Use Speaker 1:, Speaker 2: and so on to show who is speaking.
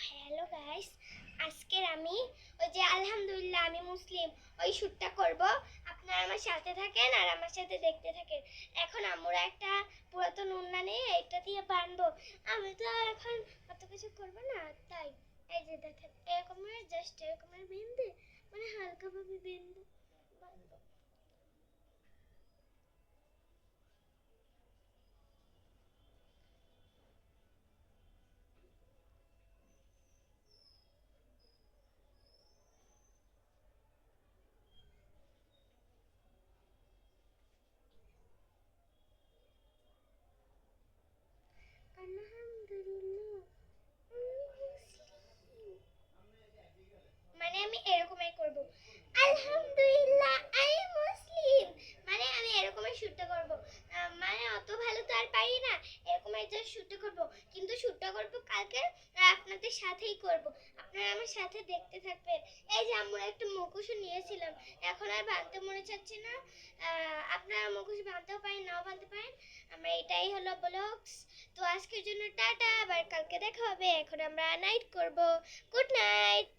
Speaker 1: Hello guys, আজকের আমি ওই যে আলহামদুলিল্লাহ আমি মুসলিম ওই শ্যুটটা করব। আপনারা আমার সাথে থাকেন আর আমার সাথে দেখতে থাকেন। এখন আমরা একটা পুরাতন উন্না নিয়ে এটা দিয়ে বানবো। আমি তো এখন অত কিছু করব না, তাই এই যে দেখেন এরকমের জাস্ট এরকমের বিন্দু, মানে হালকাভাবে বিন্দু বানবো। আলহামদুলিল্লাহ মানে আমি এরকমই করব। আলহামদুলিল্লাহ আই মুসলিম, মানে আমি এরকমই শুটটা করব। মানে অত ভালো তো আর পারি না, এরকমই জাস্ট শুটটা করব। কিন্তু শুটটা করব কালকে আপনাদের সাথেই করব। আপনারা আমার সাথে দেখতে থাকবেন। এই যে আমরা একটা মুখোশ নিয়েছিলাম, এখন আর বাঁধতে মনে চাচ্ছে না। আপনারা মুখোশ বাঁধতেও পারেন, নাও বাঁধতে পারেন। আমরা এটাই হলো ব্লগস। তো আজকের জন্য টাটা, আবার কালকে দেখা হবে। এখন আমরা নাইট করব। Good night.